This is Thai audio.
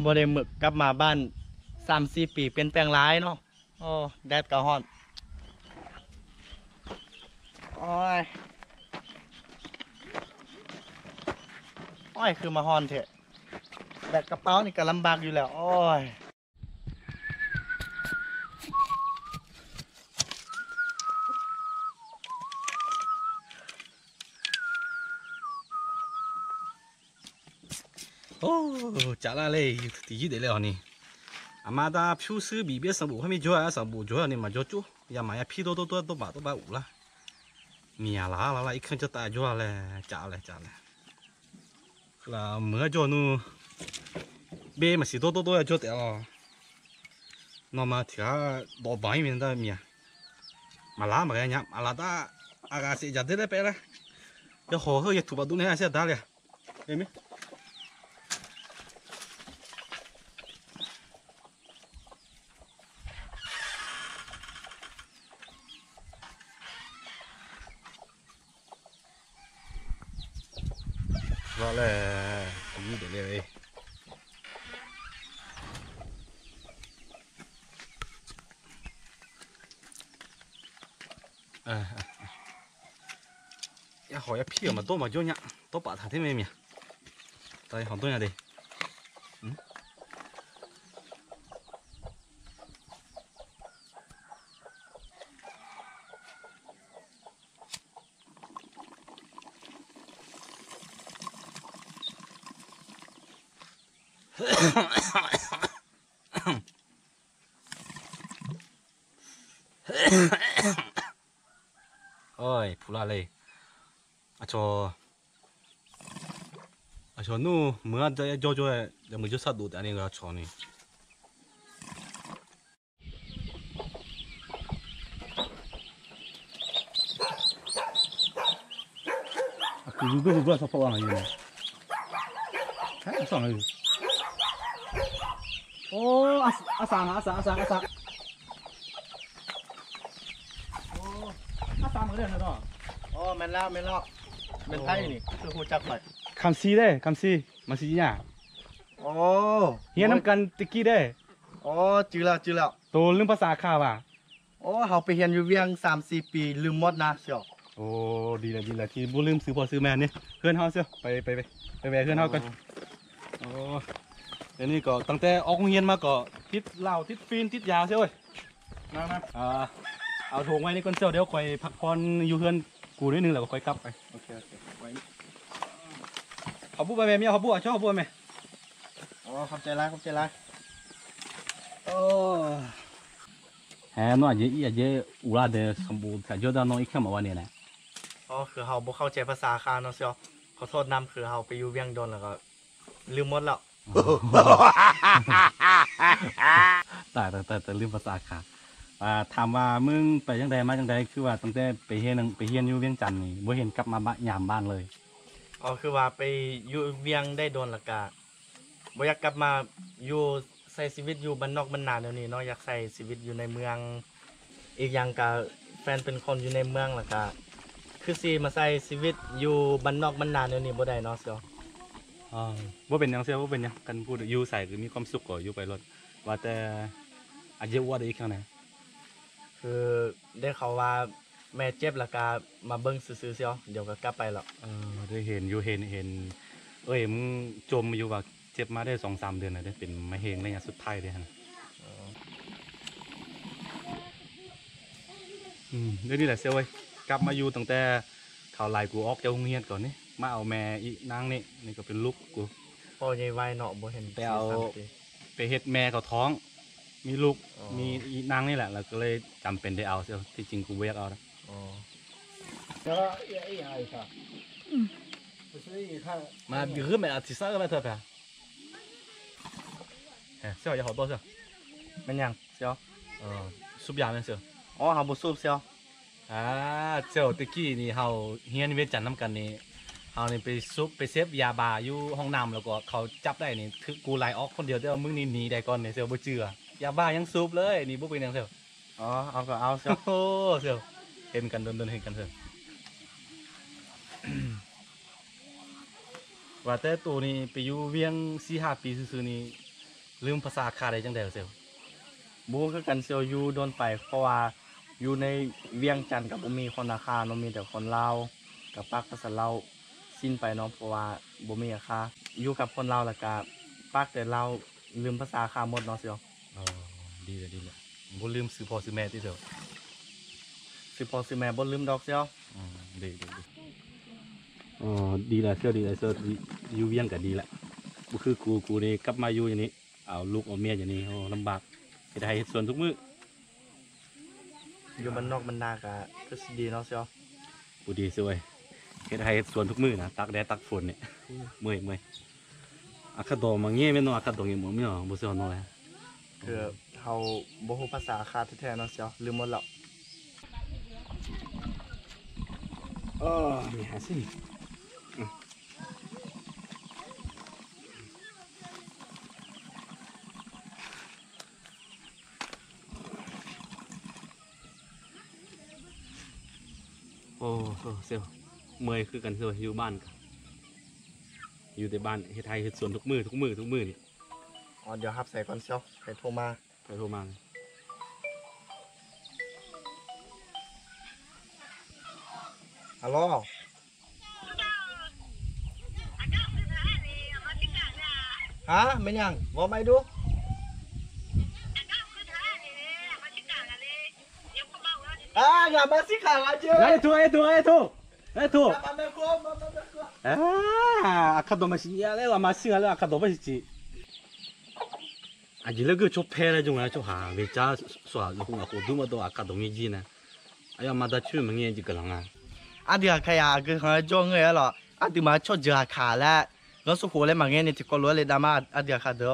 บ่ได้หมึกกลับมาบ้าน3-4 ปีเป็นแปลงร้ายเนาะโอ้แดดก็ฮ้อนโอ้ยคือมาฮ้อนเถอะแบกกระเป๋านี่ก็ลำบากอยู่แล้วโอ้ยโอ้จ้าละเลยตีจีเดี๋ยวนี่อามาตาผิวสีบีเบี้ยสมบูรณ์ให้มีจ่อยสมบูรณ์จ่อยนี่มาจ่อจู่ยามาอย่าพี่ตัวบาอุละมีอะไรละอีกคนจะตายจ่อยเลยจ้าเลยlà mới cho nó bê mà xí tôi cho tẹo nó mà thì đồ bánh mình ta mía mà lá mà cái nhá mà lá ta aga sẽ giặt đấy bé đấy cho hồ hơi thủ vào đúng này sẽ đá liền em biết rồi là gì để đây ya hỏi phi mà tôi mà cho nhá tôi bảo thằng thế mày đây hỏi tôi nhà đi ôi phụ la lê cho nu mới cho mình cho sát đủ anh em cho này cái sao phao ăn này cái sao này ô sang ô sang mới được rồi โอ้แม่นแล้วเป็นไทยนี่คือฮู้จักหน่อย คำซีได้คำซีมาซีเนี่ย โอ้ เฮียน้ำกันตะกี้ได้ โอ้จื้อแล้ว ตัวเรื่องภาษาข้าวอ่ะ โอ้เฮาไปเรียนอยู่เวียง3-4 ปีลืมหมดนะเสี่ยว โอ้ดีเลยที่บ่ลืมซื้อพ่อซื้อแม่นี่เพื่อนเฮาเสียวไปแวะเพื่อนเฮากันโอ้เดี๋ยวนี้ก็ตั้งแต่ออกโรงเรียนมาก็ติดเหล้าติดฟีนติดยาเสียวเว้ยมาเอาถุงไว้นี่ก่อนเสียวเดี๋ยวค่อยพักผ่อนอยู่เพื่อนกูนิดนึงแล้วก็ค่อยกลับไปโอเคไว้เขาบุ้ไปแม่เมียเขาบุ้ชอบเขาบุ้แม่ โอ้ขอบใจหลายโอ้ nó à u la de sầm bù cả cho nó ít khi màวันนี้นะ อ๋อคือเฮาบ่เข้าใจภาษาคาเนาะเสี่ยวขอโทษนำคือเฮาไปอยู่เวียงดนแล้วก็ลืมหมดแล้ว แต่ลืมภาษาค่ะถามว่ามึงไปจังใดมาจังใดคือว่าตั้งแต่ไปเฮียนอยู่เวียงจันทน์นี่บ่เห็นกลับมาบ้านยามบ้านเลย อ๋อคือว่าไปอยู่เวียงได้โดนแล้วก็บ่อยากกลับมาอยู่ใช้ชีวิตอยู่บ้านนอกบ้านนาเดี๋ยวนี้เนาะอยากใช้ชีวิตอยู่ในเมืองอีกอย่างก็แฟนเป็นคนอยู่ในเมืองแล้วก็คือสิมาใช้ชีวิตอยู่บ้านนอกบ้านนาเดี๋ยวนี้บ่ได้เนาะเสี่ยว ว่าเป็นยังเสียว่าเป็นยังกันพูดอยู่ใส่หรือมีความสุขก็อยู่ไปรถว่าแต่อาจจะว่าได้อีกครั้งไหน คือได้เขาว่าแม่เจ็บแล้วก็มาเบิ่งซื่อๆเสียวเดี๋ยวก็กลับไปแล้ว ได้เห็นอยู่เห็นเอ้ยมึงจมอยู่ว่าเจ็บมาได้2-3 เดือนนะได้เป็นมะเร็งระยะสุดท้ายเลยฮะเรื่องนี้แหละเสียเว้ยกลับมาอยู่ตั้งแต่เขาไล่กูออกจากโรงเรียนก่อนนี่มาเอาแม่อีนางนี่ก็เป็นลูกกู พ่อใหญ่ไวเนาะบ่เห็น ไปเอาไปเฮ็ดแม่เขาท้องมีลูกมีอีนางนี่แหละเราก็เลยจำเป็นได้เอาเสียที่จริงกูเวียกเอานะมา比日本啊第3个外特别เสียวอย่า好多เสียว มันหยังเสียว ซุปยาเป็นเสียว อ๋อเฮาบ่สูบเสียว เสียวตะกี้นี่เฮาเฮียนเวียงจันทน์นำกันนี่เฮานี่ไปซุปไปเซฟยาบาอยู่ห้องน้ำแล้วก็เขาจับได้นี่คือกูไล่ออกคนเดียวแต่ว่ามึงนี่หนีได้ก่อนนี่เสียวบ่เชื่อยาบ้ายังซุปเลยนี่บ่เป็นหยังเสียว อ๋อเอาก็เอาเสียว โอ้เสียวเห็นกันโดนเห็นกันเสียว ว่าแต่ตัวนี้ไปอยู่เวียง4-5 ปีซื่อๆนี่ ลืมภาษาคาได้จังได๋เซล บูคือกันเซียวอยู่โดนไปเพราะว่าอยู่ในเวียงจันทน์กับบ่มีคนอาคาเนาะมีแต่คนลาวกับปักภาษาลาวสิ้นไปเนาะเพราะว่าบ่มีอาคาอยู่กับคนลาวแล้วก็ปักแต่ลาวลืมภาษาอาคาหมดเนาะเซียว อ๋อดีเลยดีเลยบ่ลืมซื้อพ่อซื้อแม่ติเซล สิพ่อสิแม่บ่ลืมดอกเซียว ดีอ๋อดีละเซลดีละเซลอยู่เวียงก็ดีละบ่คือกูนี่กลับมาอยู่อย่างนี้เอาลูกเอาเมียอย่างนี้โอ้ลำบากเฮ็ดให้เฮ็ดสวนทุกมื้อ อยู่บ้านนอกบ้านนาก็คือสิดีเนาะเซียว กูดีสิเว้ยเฮ็ดให้เฮ็ดสวนทุกมื้อนะตักแดดตักฝนเนี่ยเมื่อยอาคาโดมาเงี้ยแม่นเนาะอาคาโดเงี้ยบ่บ่สิเอาเนาะแหละ คือเฮาบ่ฮู้ภาษาอาคาแท้ๆเนาะเซียวลืมหมดแล้ว มีหาสิโอ้เซลเมื่อยคือกันเซลอยู่บ้านกันอยู่แต่บ้านเฮ็ดไทยเฮ็ดสวนทุกมื้อนี่ อ๋อเดี๋ยวรับใส่ก่อนเซียวใครโทรมา ไปโทรมาฮัลโหลฮะแม่นยังบ่ไม่ดูอย่ามาสิขาอาเจอ tuอย่ามาแม่กลัวมาแม่กลัว 아까도 맛이 야래 와 맛이 야래 아까도 맛있지 아직은 그 좁해라 좀 아주 하 왜자 쏴 누가 고두마도 아까 동이지네 아야 마다 추면 이제 그랑아 อ่ะเดี๋ยวใครอ่ะคือเขาจ้องเงี้ยหรออ่ะเดี๋ยวมาชดเจอขาแล้วแล้วสุโขเลยมาเงี้ยนี่ที่ก็รู้เลยดราม่าอ่ะเดี๋ยวค่ะเดี๋ยว